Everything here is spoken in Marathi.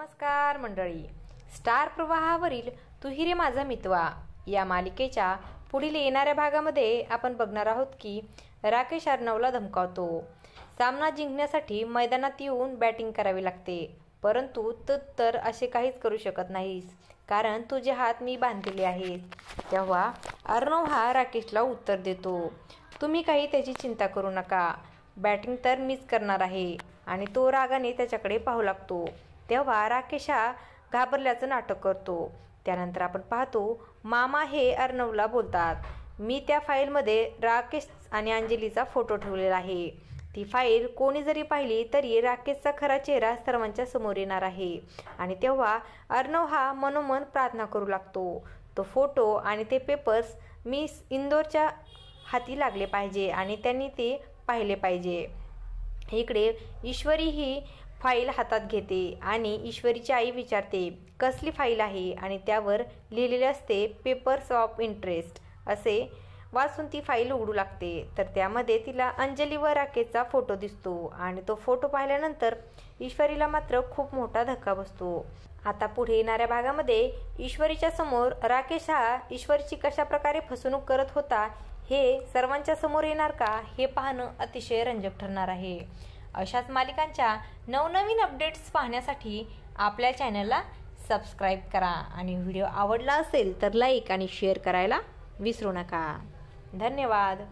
नमस्कार मंडळी, स्टार प्रवाहावरील तू ही रे माझा मितवा या मालिकेच्या पुढील येणाऱ्या भागामध्ये आपण बघणार आहोत की राकेश अर्णवला धमकावतो। सामना जिंकण्यासाठी मैदानात येऊन बॅटिंग करावी लागते, परंतु तू तर असे काहीच करू शकत नाहीस, कारण तुझे हात मी बांधलेले आहेत। तेव्हा अर्णव हा राकेशला उत्तर देतो, तुम्ही काही त्याची चिंता करू नका, बॅटिंग तर मीच करणार आहे। आणि तो रागाने त्याच्याकडे पाहू लागतो। तेव्हा राकेश हा घाबरल्याचं नाटक करतो। त्यानंतर आपण पाहतो मामा हे अर्णवला बोलतात, मी त्या फाईलमध्ये राकेश आणि अंजलीचा फोटो ठेवलेला आहे। ती फाईल कोणी जरी पाहिली तरी राकेशचा खरा चेहरा सर्वांच्या समोर येणार आहे। आणि तेव्हा अर्णव हा मनोमन प्रार्थना करू लागतो, तो फोटो आणि ते पेपर्स मी इंदोरच्या हाती लागले पाहिजे आणि त्यांनी ते पाहिले पाहिजे। इकडे ईश्वरी ही फाईल हातात घेते आणि ईश्वरीची आई विचारते कसली फाईल आहे, आणि त्यावर लिहिलेले असते पेपर्स ऑफ इंटरेस्ट असे। वाचून ती फाईल उघडू लागते तर त्यामध्ये तिला अंजली व राकेशचा फोटो दिसतो आणि तो फोटो पाहिल्यानंतर ईश्वरीला मात्र खूप मोठा धक्का बसतो। आता पुढे येणाऱ्या भागामध्ये ईश्वरीच्या समोर राकेश हा ईश्वरीची कशा प्रकारे फसवणूक करत होता हे सर्वांच्या समोर येणार का, हे पाहणं अतिशय रंजक ठरणार आहे। अशाच मालिकांच्या नवनवीन अपडेट्स पाहण्यासाठी आपल्या चॅनलला सबस्क्राईब करा आणि व्हिडिओ आवडला असेल तर लाईक आणि शेअर करायला विसरू नका। धन्यवाद।